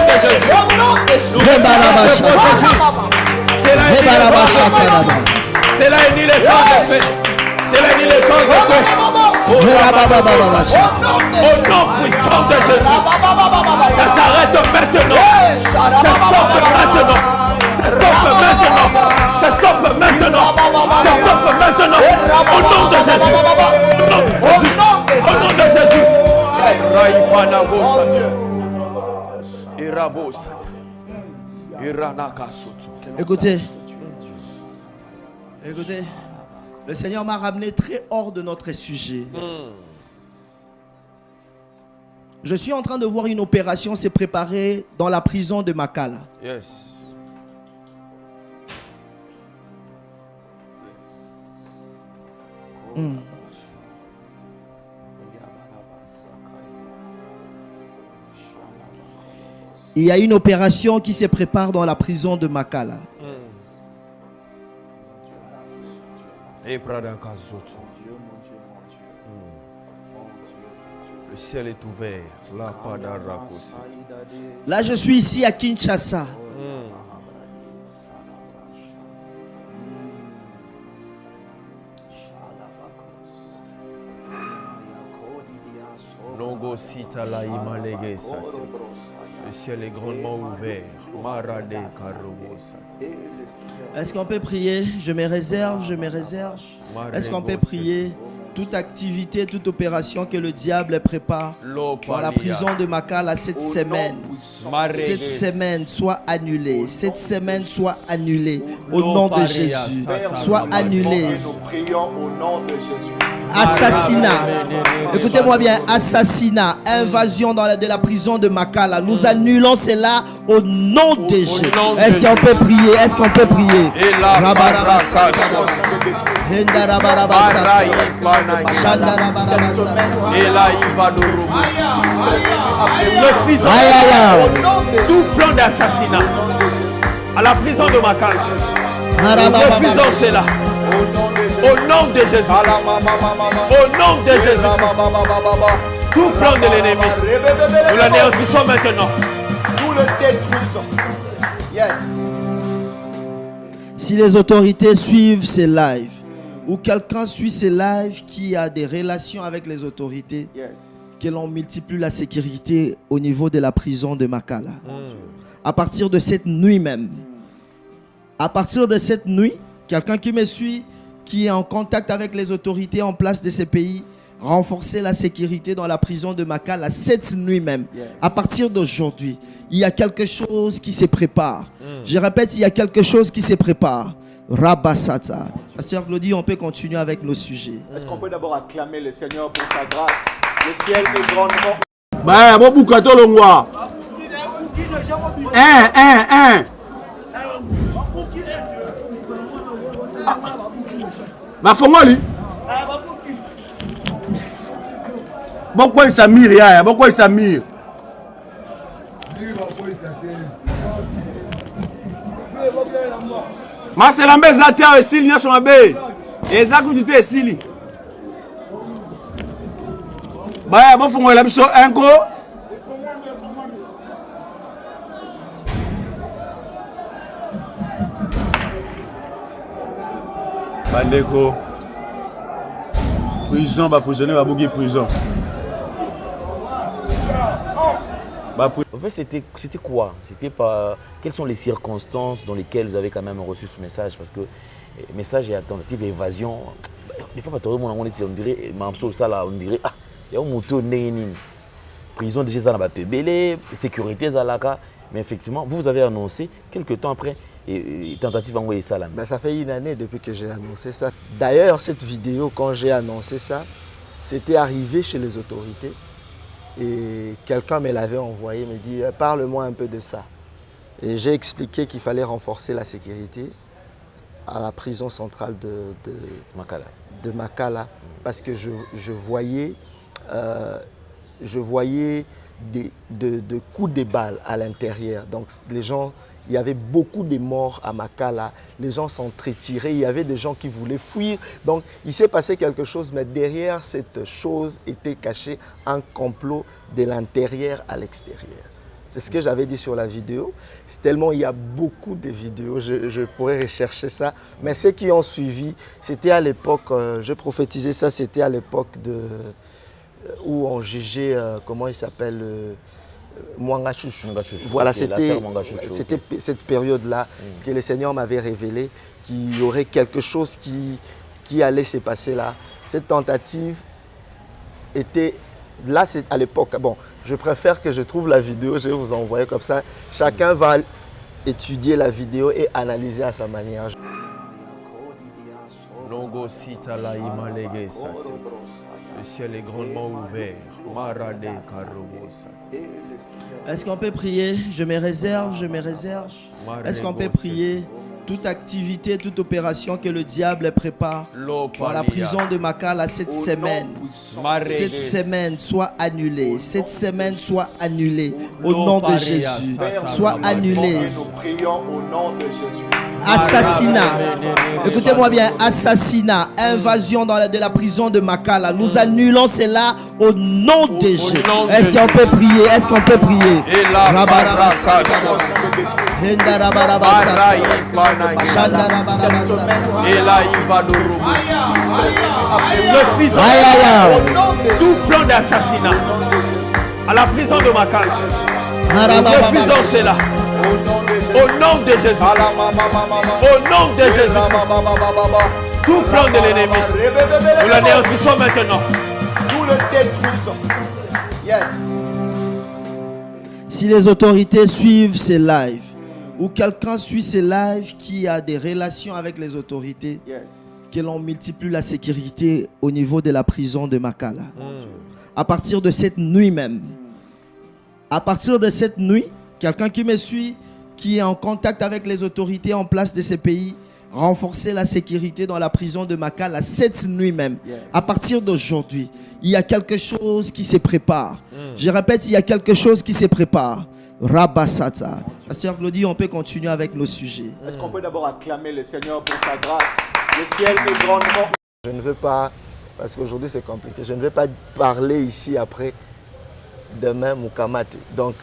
de Jésus. Au nom de Jésus. C'est la ni les sens de paix. C'est la ni les sens de paix. Au nom puissant de Jésus. Ça s'arrête maintenant. Ça stoppe maintenant. Ça stoppe maintenant. Ça stoppe maintenant. Ça stoppe maintenant. Au nom de Jésus. Au nom de Jésus. Écoutez, écoutez, le Seigneur m'a ramené très hors de notre sujet. Je suis en train de voir une opération se préparer dans la prison de Makala. Yes. Il y a une opération qui se prépare dans la prison de Makala. Le ciel est ouvert. Là, je suis ici à Kinshasa. Le ciel est grandement ouvert. Est-ce qu'on peut prier? Je me réserve, je me réserve. Est-ce qu'on peut prier? Toute activité, toute opération que le diable prépare dans la prison de Makala cette semaine soit annulée. Cette semaine soit annulée au nom de Jésus. Soit annulée. Nous prions au nom de Jésus. Assassinat. Écoutez-moi bien. Assassinat. Invasion de la prison de Makala. Nous annulons cela au nom de Jésus. Est-ce qu'on peut prier? Est-ce qu'on peut prier? Tout plan d'assassinat à la prison de Makala. Nous refusons cela. Au nom de Jésus. Au nom de Jésus. Tout plan de l'ennemi, nous l'anéantissons maintenant. Nous le détruisons. Yes. Si les autorités suivent ces lives, ou quelqu'un suit ces lives qui a des relations avec les autorités, que l'on multiplie la sécurité au niveau de la prison de Makala. À partir de cette nuit même, quelqu'un qui me suit, qui est en contact avec les autorités en place de ces pays, renforcer la sécurité dans la prison de Makala cette nuit même. À partir d'aujourd'hui, il y a quelque chose qui se prépare. Je répète, il y a quelque chose qui se prépare. Rabasata. Pasteur Claudie, on peut continuer avec nos sujets. Est-ce qu'on peut d'abord acclamer le Seigneur pour sa grâce? Le ciel est grandement. Bah, bon, boucato le moi. Bah, faut-moi lui. Pourquoi il s'amire, ya? Pourquoi il s'amire? Ma c'est la messe à terre et s'il n'y a son abbé. Et ça que tu t'es s'il. Bah, bon, faut-moi la mission un go. Bandeko. Prison, bah, prisonnier, va bouger prison. En fait, c'était quoi? C'était pas. Quelles sont les circonstances dans lesquelles vous avez quand même reçu ce message? Parce que le message est à tentative d'évasion. Des fois, on dirait, on dirait, ah, il y a un moto prison déjà ça n'a pas belé, sécurité zalaka. Mais effectivement, vous avez annoncé quelques temps après tentative d'envoyer ça là. Ben, ça fait une année depuis que j'ai annoncé ça. D'ailleurs, cette vidéo, quand j'ai annoncé ça, c'était arrivé chez les autorités. Et quelqu'un me l'avait envoyé, me dit « Parle-moi un peu de ça ». Et j'ai expliqué qu'il fallait renforcer la sécurité à la prison centrale de Makala parce que je voyais de coups de balles à l'intérieur. Donc les gens, il y avait beaucoup de morts à Makala, les gens s'entretiraient, il y avait des gens qui voulaient fuir. Donc il s'est passé quelque chose, mais derrière cette chose était caché un complot de l'intérieur à l'extérieur. C'est ce que j'avais dit sur la vidéo. C'est tellement, il y a beaucoup de vidéos, je pourrais rechercher ça. Mais ceux qui ont suivi, c'était à l'époque, je prophétisais ça, c'était à l'époque où on jugeait, comment il s'appelle, Mwanga Chouchou. Voilà, c'était cette période-là que le Seigneur m'avait révélé qu'il y aurait quelque chose qui allait se passer là. Cette tentative était, là c'est à l'époque, bon, je préfère que je trouve la vidéo, je vais vous envoyer comme ça. Chacun va étudier la vidéo et analyser à sa manière. Le ciel est grandement ouvert. Est-ce qu'on peut prier? Je me réserve, je me réserve. Est-ce qu'on peut prier? Toute activité, toute opération que le diable prépare dans la prison de Makala cette semaine soit annulée. Cette semaine soit annulée au nom de Jésus. Soit annulée. Nous prions au nom de Jésus. Assassinat. Écoutez-moi bien, assassinat, invasion de la prison de Makala. Nous annulons cela au nom de Jésus. Est-ce qu'on peut prier? Est-ce qu'on peut prier? Le prison, tout plan d'assassinat à la prison de Makala. Nous refusons cela. Au nom de Jésus. Au nom de Jésus. Tout plan de l'ennemi, nous l'anéantissons maintenant. Nous le détruisons. Yes. Si les autorités suivent ces lives, ou quelqu'un suit ces lives qui a des relations avec les autorités, que l'on multiplie la sécurité au niveau de la prison de Makala. À partir de cette nuit même, quelqu'un qui me suit, qui est en contact avec les autorités en place de ces pays, renforcer la sécurité dans la prison de Makala cette nuit même. À partir d'aujourd'hui, il y a quelque chose qui se prépare. Je répète, il y a quelque chose qui se prépare. Rabasata. Pasteur Claudie, on peut continuer avec nos sujets. Est-ce qu'on peut d'abord acclamer le Seigneur pour sa grâce? Le ciel est grandement. Je ne veux pas, parce qu'aujourd'hui c'est compliqué, je ne vais pas parler ici après demain Mukamate. Donc,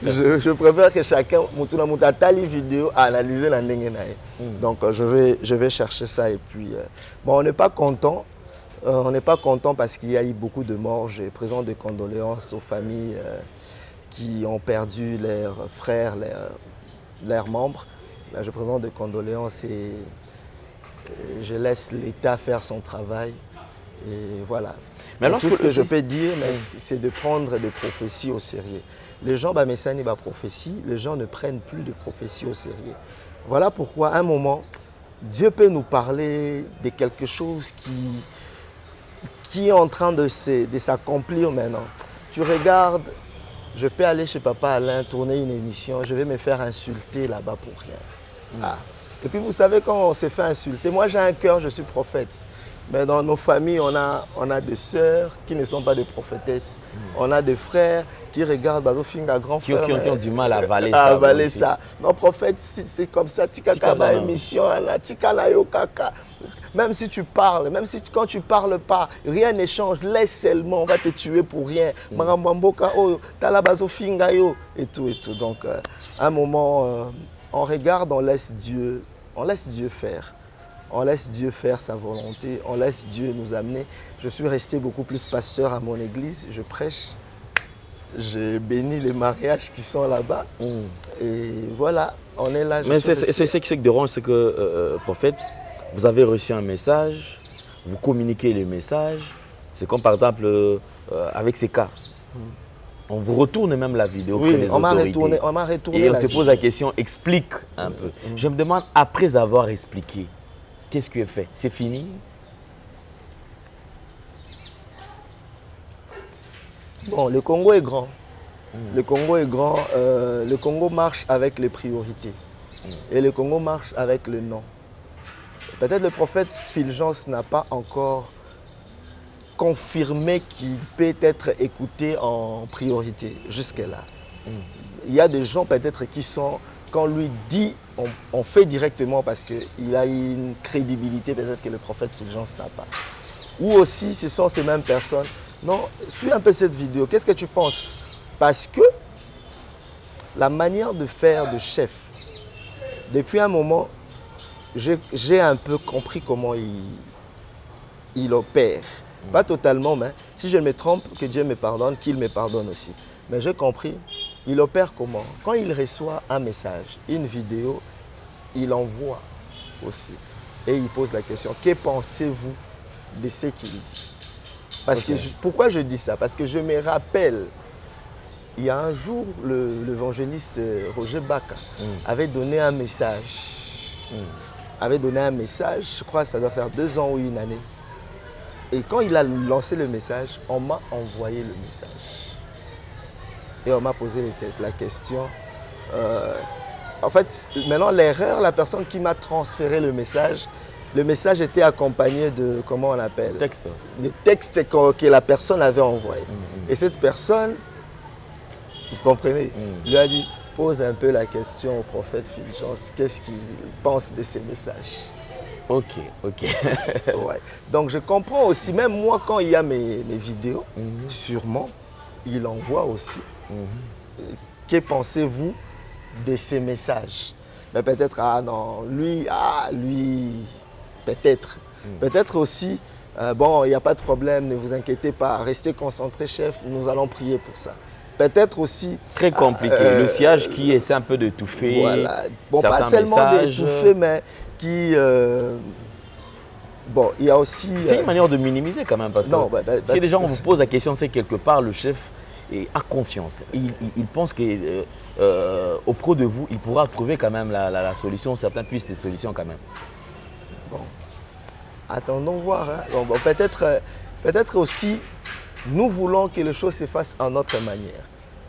je préfère que chacun, Tali vidéo, analyser la Nengenae. Donc, je vais chercher ça. Et puis, bon, on n'est pas content. On n'est pas content parce qu'il y a eu beaucoup de morts. Je présente des condoléances aux familles qui ont perdu leurs frères, leurs membres. Là, je présente des condoléances et je laisse l'État faire son travail. Et voilà. Mais tout ce que je peux dire, c'est de prendre des prophéties au sérieux. Les gens, prophétie, les gens ne prennent plus de prophéties au sérieux. Voilà pourquoi, à un moment, Dieu peut nous parler de quelque chose qui est en train de s'accomplir maintenant. Tu regardes, je peux aller chez Papa Alain, tourner une émission, je vais me faire insulter là-bas pour rien. Et puis vous savez, quand on s'est fait insulter, moi j'ai un cœur, je suis prophète. Mais dans nos familles, on a des sœurs qui ne sont pas des prophétesses. On a des frères qui regardent Bazofinga, grand frère. Qui ont du mal à avaler ça. Non, prophète, c'est comme ça. Tikaka émission, tikana yo kaka. Même si tu parles, même si quand tu parles pas, rien n'échange. Laisse seulement, on va te tuer pour rien. Marambamboka, oh, tala Bazofinga yo et tout et tout. Donc, à un moment, on regarde, on laisse Dieu faire. On laisse Dieu faire sa volonté, on laisse Dieu nous amener. Je suis resté beaucoup plus pasteur à mon église, je prêche, j'ai béni les mariages qui sont là-bas. Et voilà, on est là. Mais c'est ce qui dérange, c'est que, prophète, vous avez reçu un message, vous communiquez le message. C'est comme par exemple avec ces cas. On vous retourne même la vidéo auprès des autorités. On m'a retourné et on te pose la question, explique un peu. Je me demande, après avoir expliqué, qu'est-ce qui est fait? C'est fini? Bon, le Congo est grand. Le Congo est grand. Le Congo marche avec les priorités. Et le Congo marche avec le non. Peut-être le prophète Fulgence n'a pas encore confirmé qu'il peut être écouté en priorité jusque-là. Il y a des gens peut-être qui sont, quand on lui dit, on fait directement parce qu'il a une crédibilité peut-être que le prophète Fulgence n'a pas. Ou aussi, ce sont ces mêmes personnes. Non, suis un peu cette vidéo. Qu'est-ce que tu penses? Parce que la manière de faire de chef, depuis un moment, j'ai un peu compris comment il opère. Pas totalement, mais si je me trompe, que Dieu me pardonne, qu'il me pardonne aussi. Mais j'ai compris, il opère comment? Quand il reçoit un message, une vidéo, il envoie aussi. Et il pose la question, que pensez-vous de ce qu'il dit? Parce que pourquoi je dis ça? Parce que je me rappelle, il y a un jour, l'évangéliste Roger Baka avait donné un message. Avait donné un message, je crois que ça doit faire 2 ans ou 1 année. Et quand il a lancé le message, on m'a envoyé le message. Et on m'a posé la question. En fait, maintenant, l'erreur, la personne qui m'a transféré le message était accompagné de, comment on appelle? Texte. Des textes que la personne avait envoyés. Et cette personne, vous comprenez, lui a dit, pose un peu la question au prophète Fulgence, qu'est-ce qu'il pense de ces messages? Ok. Ouais. Donc je comprends aussi, même moi quand il y a mes vidéos, sûrement, il envoie aussi. Que pensez-vous de ces messages? Mais peut-être, lui, peut-être. Peut-être aussi, bon, il n'y a pas de problème, ne vous inquiétez pas, restez concentrés, chef, nous allons prier pour ça. Peut-être aussi... Très compliqué. Le siège qui essaie un peu d'étouffer. Voilà. Bon, pas seulement d'étouffer, mais qui... bon, il y a aussi... C'est une manière de minimiser quand même. Parce que si déjà on vous pose la question, c'est quelque part le chef a confiance. Il pense qu'auprès de vous, il pourra trouver quand même la solution. Certains puissent cette solution quand même. Bon. Attendons voir. Hein. Bon, peut-être aussi... Nous voulons que les choses se fassent en notre manière.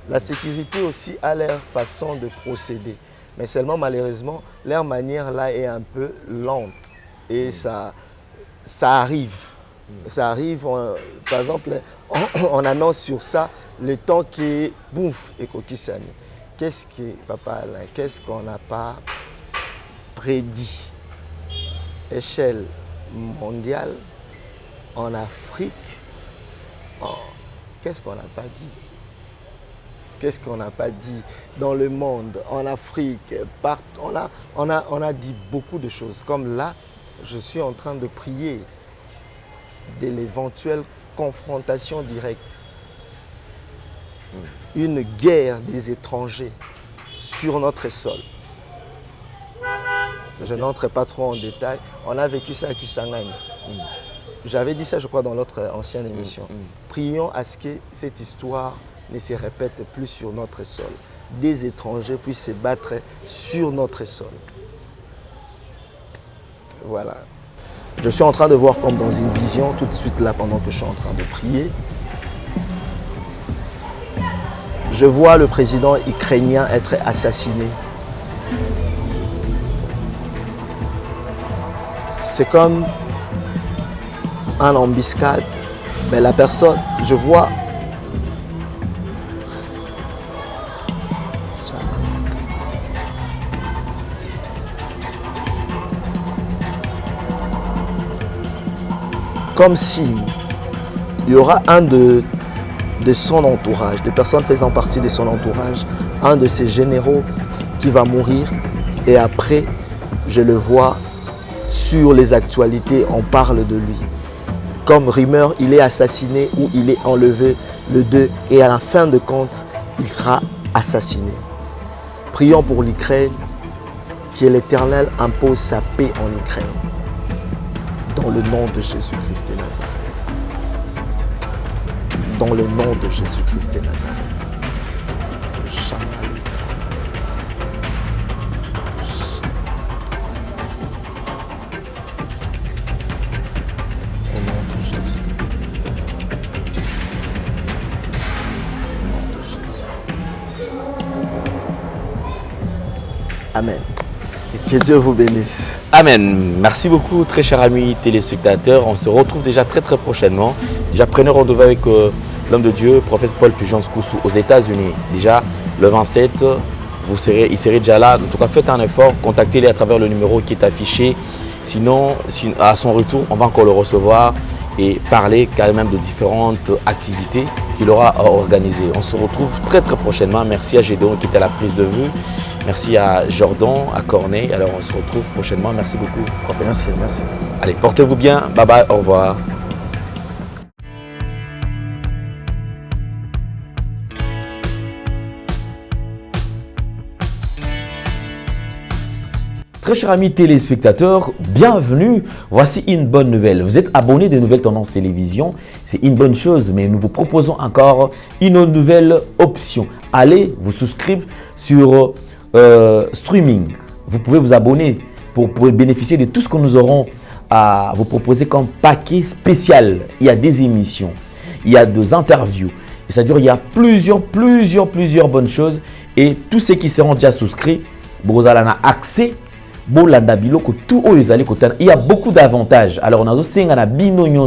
La sécurité aussi a leur façon de procéder. Mais seulement malheureusement, leur manière là est un peu lente. Et ça arrive. Ça arrive, par exemple, on annonce sur ça le temps qui est bouffe et coquissami. Qu'est-ce qu'on n'a pas prédit? Échelle mondiale, en Afrique, qu'est-ce qu'on n'a pas dit? Qu'est-ce qu'on n'a pas dit dans le monde, en Afrique, partout? On a dit beaucoup de choses. Comme là, je suis en train de prier de l'éventuelle confrontation directe. Une guerre des étrangers sur notre sol. Je n'entre pas trop en détail. On a vécu ça à Kisangani. J'avais dit ça, je crois, dans l'autre ancienne émission. Prions à ce que cette histoire ne se répète plus sur notre sol. Des étrangers puissent se battre sur notre sol. Voilà. Je suis en train de voir comme dans une vision, tout de suite là, pendant que je suis en train de prier. Je vois le président ukrainien être assassiné. C'est comme en embuscade, mais la personne, je vois, comme si il y aura un de son entourage, des personnes faisant partie de son entourage, un de ses généraux qui va mourir, et après, je le vois sur les actualités, on parle de lui. Comme rumeur, il est assassiné ou il est enlevé le 2 et à la fin de compte, il sera assassiné. Prions pour l'Ukraine, que l'Éternel impose sa paix en Ukraine. Dans le nom de Jésus-Christ de Nazareth. Dans le nom de Jésus-Christ de Nazareth. Amen. Et que Dieu vous bénisse. Amen. Merci beaucoup, très chers amis téléspectateurs. On se retrouve déjà très prochainement. Déjà, prenez rendez-vous avec l'homme de Dieu, prophète Paul Fulgence Koussou aux États-Unis. Déjà, le 27, il serait déjà là. En tout cas, faites un effort, contactez-les à travers le numéro qui est affiché. Sinon, à son retour, on va encore le recevoir et parler quand même de différentes activités qu'il aura organisées. On se retrouve très prochainement. Merci à Gédéon qui était à la prise de vue. Merci à Jordan, à Corneille. Alors on se retrouve prochainement. Merci beaucoup, prophète. Merci. Allez, portez-vous bien. Bye bye, au revoir. Très chers amis téléspectateurs, bienvenue. Voici une bonne nouvelle. Vous êtes abonné de Nouvelles Tendances Télévision. C'est une bonne chose, mais nous vous proposons encore une nouvelle option. Allez vous souscrire sur streaming. Vous pouvez vous abonner pour bénéficier de tout ce que nous aurons à vous proposer comme paquet spécial. Il y a des émissions, il y a des interviews. C'est-à-dire il y a plusieurs bonnes choses. Et tous ceux qui seront déjà souscrits, vous allez avoir accès. Il y a beaucoup d'avantages. Alors, on a aussi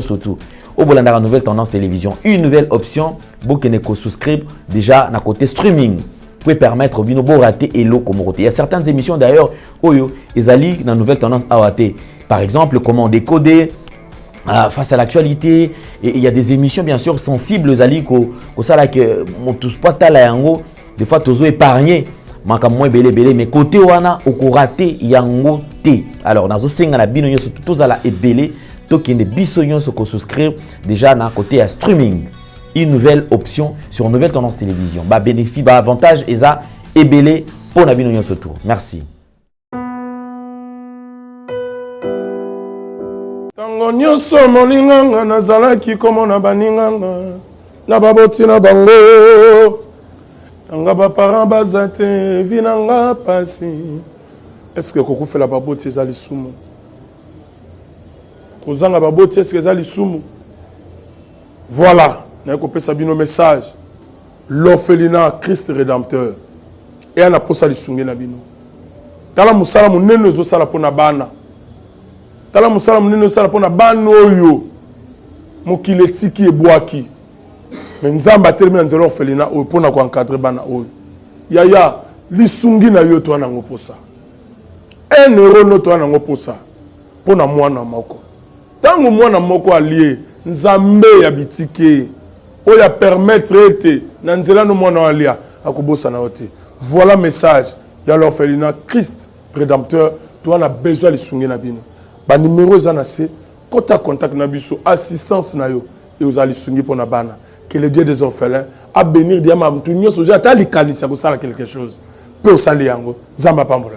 surtout au Bolanda Nouvelle Tendance Télévision, une nouvelle option pour que vous souscrivez déjà à côté streaming. Vous pouvez permettre de rater et l'eau comme il y a certaines émissions d'ailleurs où ils allaient dans Nouvelle Tendance à rater. Par exemple, comment décoder face à l'actualité. Et il y a des émissions bien sûr sensibles aux alliés que ça là que mon tous pas des fois tous épargné. Mais côté wana okoraté yango té. Alors nazo senga na bino nyonso tous ala ebele to kende biso nyonso ko souscrire déjà na côté à streaming. Une nouvelle option sur Nouvelle Tendance Télévision. Ba bénéfice ba avantage eza ebele pour na bino nyonso tour. Merci. Tango nyonso molinganga nazalaki komona baninganga na baboti na bango. Nga ba parents bazate vinanga pasi. Est-ce que koko fait la baboti ezali sumu? Kozanga baboti est-ce que ezali sumu? Voilà, na ko pesa bino message. L'orphelinat Christ rédempteur. Et ana posa lisungi na bino. Tala musala munene zo sala pona bana. Tala musala munene zo sala pona bana oyo. Mokiletiki ebwaki. Mais nzamba atelemi nzela orphelina oyo pona ko encadrer bana oyo. Yaya lisungi na yo to na ngoposa. 1 euro no to na ngoposa. Pona mwana moko. Tango mwana moko allié nzambe ya bitike oya permettre ete na nzela no mwana alia akobosa na ote. Voilà message ya l'orphelinat Christ rédempteur to na besoin lisungi na bino. Ba numéro za na se kota contact na biso assistance na yo et aux lisungi pona bana. Que le Dieu des orphelins a bénir Diama Mtunyo Soja Tali Kali ça vous quelque chose. Pour Saliango, Zamba Pambola.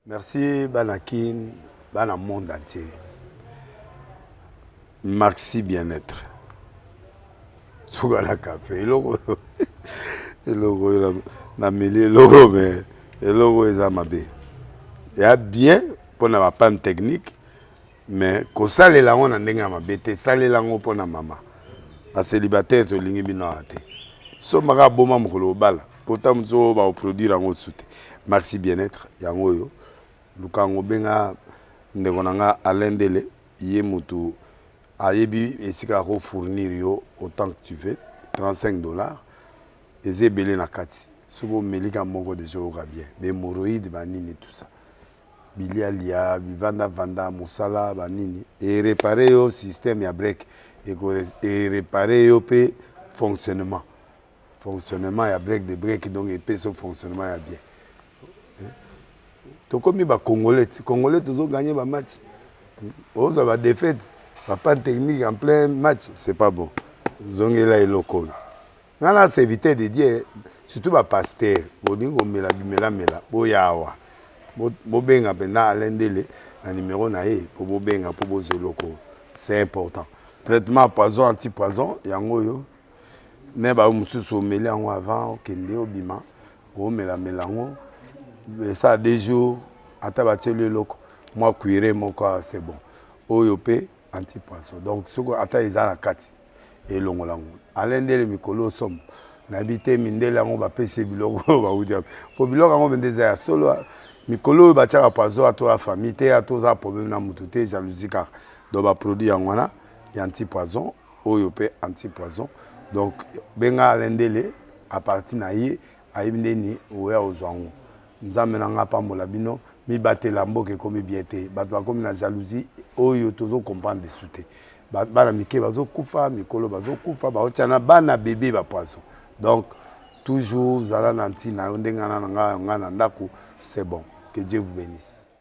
Merci Banakin, Bana monde entier. Merci bien-être. Sougala café, logo, na mêlé logo mais le logo est amabé. Il y a bien pour la panne technique, mais quand ça les langues on a n'enga amabé, ça les langues pour la maman. La célibataire to lingi binoate. So maga boma mukolo bala. Pourtant so ba produire en soute. Merci bien-être yango yo. Lukango benga ndekonanga alendele yé mutu ayebi esika ko fournir yo autant que tu veux $35 et zebele na kati. Sobo melika moko de joga bien mais hémorroïdes banini tout ça bilialia vanda musala banini et réparer yo système ya break et réparer yo pe fonctionnement ya break de break donc et pe son fonctionnement ya bien to comme ba congolais toujours gagner ba match oza ba défaite ba pas technique en plein match c'est pas bon zongela eloko ngala c'est éviter de dire surtout ba pasteur boningo mela boyawa bobenga pena alendele na numéro na ye pour bobenga pour bozeloko c'est important traitement poison anti-poison yango yo ne ba mususu meli yango avant kende obima o mela ngo ça 2 jours ata ba tele loko moi cuire moko c'est bon oyo pe anti-poison donc soko ata izala kati et longolango alendele mikolo somme n'habité mindele yango ba pese biloko ba udia po biloko yango bendeza ya solo mikolo ba tchaka poison à toi famille te à toi problème na mututé jalousie car do ba produit yango na ya anti-poison oyo pe anti-poison donc benga alendele à partir na ye ayebi ndeni oya ozwa yango nzambe na nga pambola bino mibatela mboka ekomi bien te bato bakomi na jalousie oyo tozokomprendre desu te bana mike bazokufa mikolo bazokufa baotya na bana bebe bapoisson donc toujours zala na ntina yo ndenge nga na ndako c'est bon que Dieu vous bénisse.